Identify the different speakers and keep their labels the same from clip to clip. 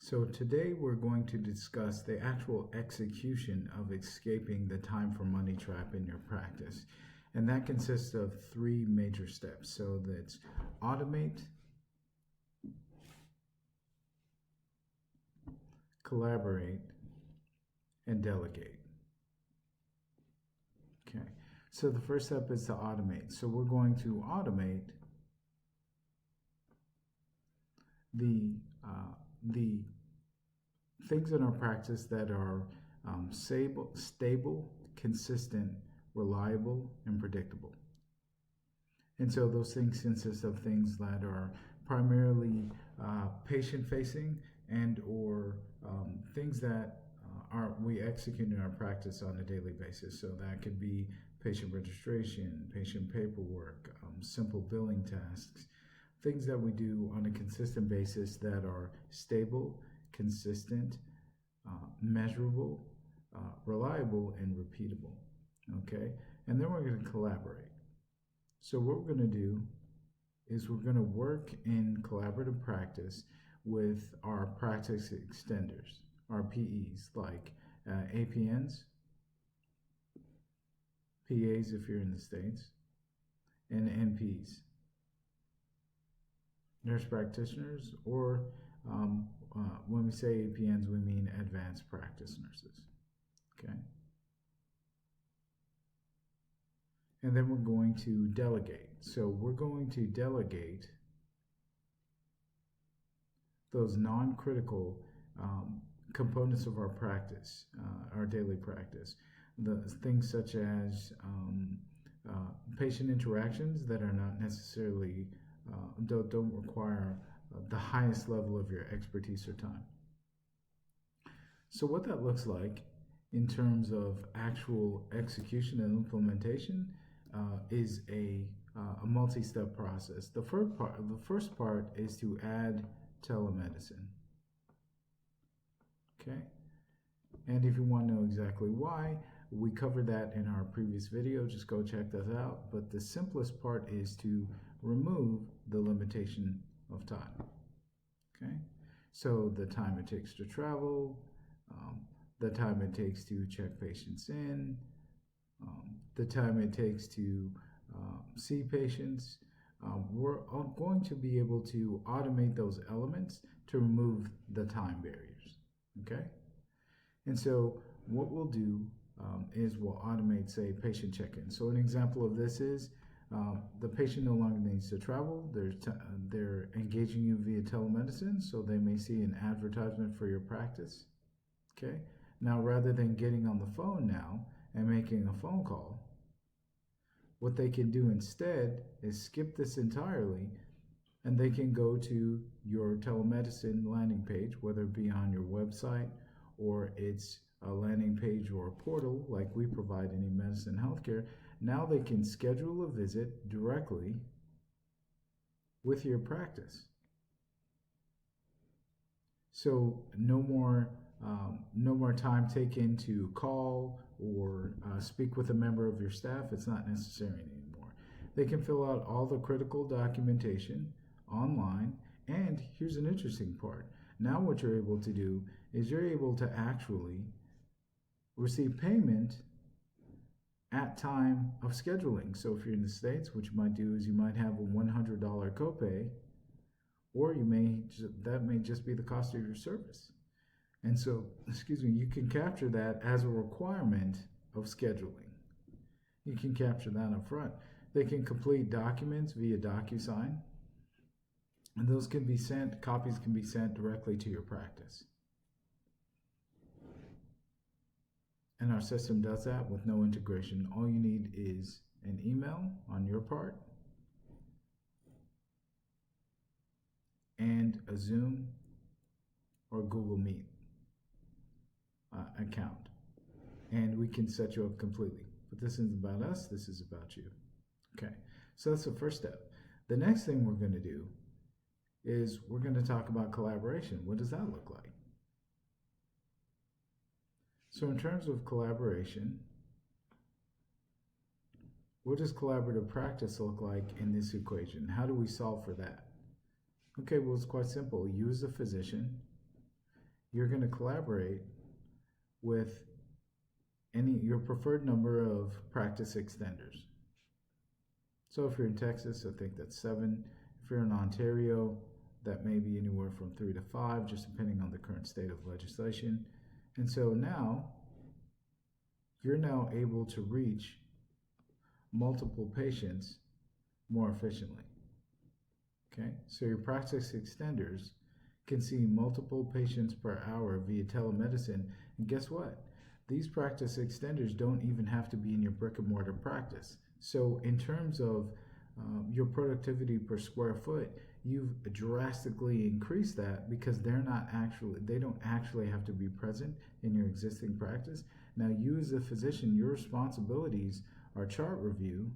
Speaker 1: So today we're going to discuss the actual execution of escaping the time for money trap in your practice. And that consists of three major steps. So that's automate, collaborate, and delegate. Okay, so the first step is to automate. So we're going to automate the things in our practice that are stable, consistent, reliable, and predictable. And so those things consist of things that are primarily patient-facing and or things that we execute in our practice on a daily basis. So that could be patient registration, patient paperwork, simple billing tasks, things that we do on a consistent basis that are stable, consistent, measurable, reliable, and repeatable. Okay, and then we're going to collaborate. So what we're going to do is we're going to work in collaborative practice with our practice extenders, our PEs, like APNs, PAs if you're in the States, and NPs, nurse practitioners, or when we say APNs, we mean advanced practice nurses. Okay. And then we're going to delegate. So we're going to delegate those non-critical components of our practice, our daily practice. The things such as patient interactions that are not necessarily, don't require the highest level of your expertise or time. So what that looks like in terms of actual execution and implementation is a multi-step process. The first part is to add telemedicine. Okay, and if you want to know exactly why, we covered that in our previous video. Just go check that out. But the simplest part is to remove the limitation of time. Okay, so the time it takes to travel, the time it takes to check patients in, the time it takes to see patients. We're going to be able to automate those elements to remove the time barriers. Okay, and so what we'll do is we'll automate, say, patient check-in. So an example of this is the patient no longer needs to travel. They're engaging you via telemedicine, so they may see an advertisement for your practice. Okay, now rather than getting on the phone now and making a phone call, what they can do instead is skip this entirely, and they can go to your telemedicine landing page, whether it be on your website or it's a landing page or a portal like we provide in EMedicine Healthcare. Now they can schedule a visit directly with your practice. So no more time taken to call or speak with a member of your staff. It's not necessary anymore. They can fill out all the critical documentation online. And here's an interesting part. Now what you're able to do is you're able to actually receive payment at time of scheduling. So if you're in the States, what you might do is you might have a $100 copay, or that may just be the cost of your service. And so, you can capture that as a requirement of scheduling. You can capture that up front. They can complete documents via DocuSign, and those can be sent, copies can be sent directly to your practice. And our system does that with no integration. All you need is an email on your part and a Zoom or Google Meet account, and we can set you up completely. But this isn't about us, this is about you. Okay, so that's the first step. The next thing we're going to do is we're going to talk about collaboration. What does that look like? So in terms of collaboration, what does collaborative practice look like in this equation? How do we solve for that? Okay, well, it's quite simple. You as a physician, you're going to collaborate with your preferred number of practice extenders. So if you're in Texas, I think that's 7. If you're in Ontario, that may be anywhere from 3 to 5, just depending on the current state of legislation. And so now, you're now able to reach multiple patients more efficiently. Okay, so your practice extenders can see multiple patients per hour via telemedicine. And guess what? These practice extenders don't even have to be in your brick and mortar practice. So in terms of your productivity per square foot, you've drastically increased that because they don't actually have to be present in your existing practice. Now, you as a physician, your responsibilities are chart review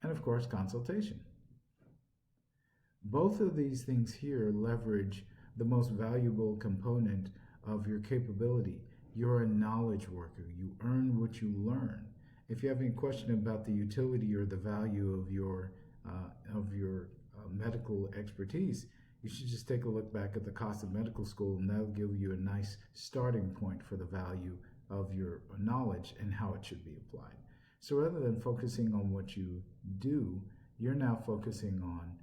Speaker 1: and, of course, consultation. Both of these things here leverage the most valuable component of your capability. You're a knowledge worker. You earn what you learn. If you have any question about the utility or the value of your medical expertise, you should just take a look back at the cost of medical school, and that'll give you a nice starting point for the value of your knowledge and how it should be applied. So rather than focusing on what you do, you're now focusing on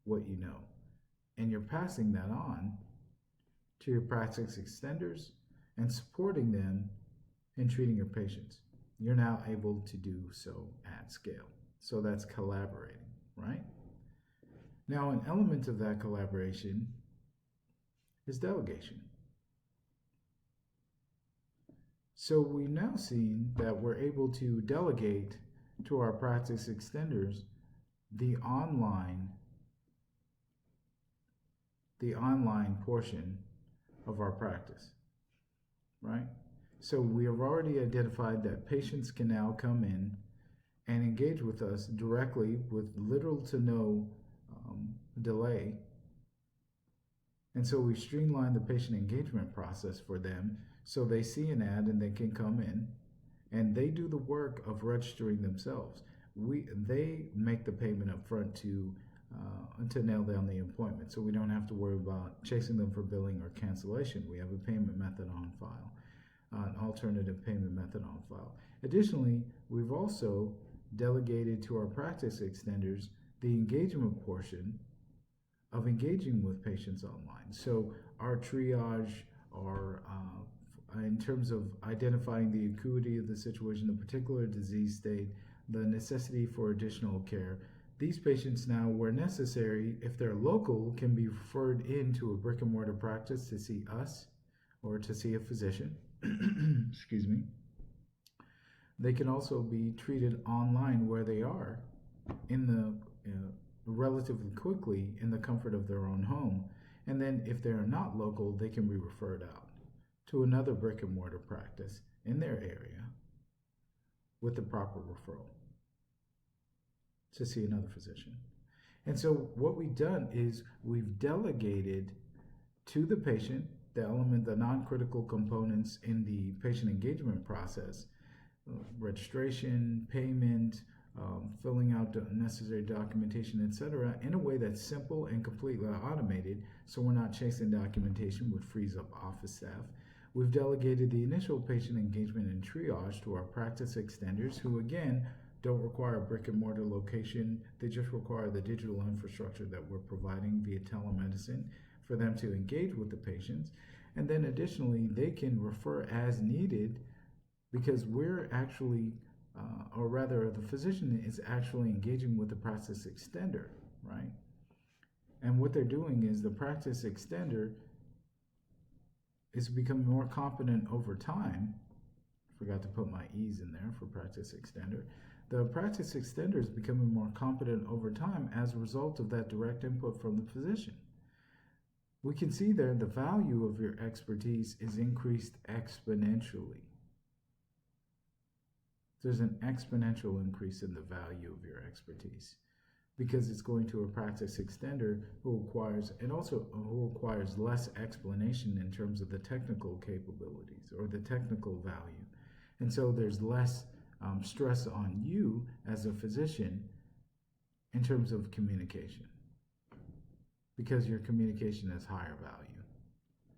Speaker 1: what you know. And you're passing that on to your practice extenders and supporting them in treating your patients. You're now able to do so at scale. So that's collaborating, right? Now, an element of that collaboration is delegation. So we've now seen that we're able to delegate to our practice extenders the online portion of our practice, right? So we have already identified that patients can now come in and engage with us directly with little to no delay. And so we streamline the patient engagement process for them so they see an ad and they can come in and they do the work of registering themselves. They make the payment up front to nail down the appointment, so we don't have to worry about chasing them for billing or cancellation. We have a payment method on file, an alternative payment method on file. Additionally, we've also delegated to our practice extenders the engagement portion of engaging with patients online. So our triage, in terms of identifying the acuity of the situation, the particular disease state, the necessity for additional care, these patients now, where necessary, if they're local, can be referred into a brick and mortar practice to see us or to see a physician. Excuse me. They can also be treated online where they are relatively quickly in the comfort of their own home. And then if they're not local, they can be referred out to another brick and mortar practice in their area with the proper referral to see another physician. And so what we've done is we've delegated to the patient the non-critical components in the patient engagement process, registration, payment, filling out the necessary documentation, etc., in a way that's simple and completely automated, so we're not chasing documentation, which frees up office staff. We've delegated the initial patient engagement and triage to our practice extenders, who again don't require a brick and mortar location. They just require the digital infrastructure that we're providing via telemedicine for them to engage with the patients. And then additionally, they can refer as needed, because we're actually, or rather the physician is actually engaging with the practice extender, right? And what they're doing is the practice extender is becoming more competent over time. Forgot to put my E's in there for practice extender. The practice extender is becoming more competent over time as a result of that direct input from the physician. We can see there the value of your expertise is increased exponentially. There's an exponential increase in the value of your expertise because it's going to a practice extender who requires less explanation in terms of the technical capabilities or the technical value. And so there's less stress on you as a physician in terms of communication. because your communication is higher value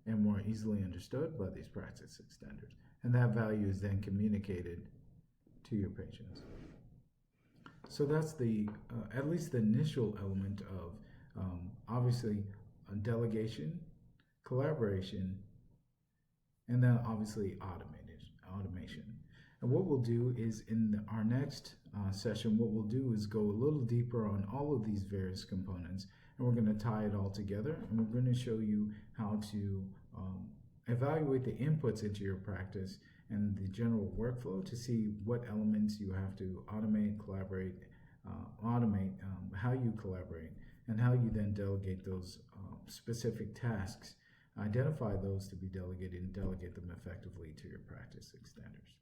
Speaker 1: and more easily understood by these practice extenders. And that value is then communicated to your patients. So that's the at least the initial element of obviously delegation, collaboration, and then obviously automation. And what we'll do is in our next session, what we'll do is go a little deeper on all of these various components, and we're going to tie it all together, and we're going to show you how to evaluate the inputs into your practice and the general workflow to see what elements you have to automate, collaborate, how you collaborate, and how you then delegate those specific tasks, identify those to be delegated, and delegate them effectively to your practice extenders.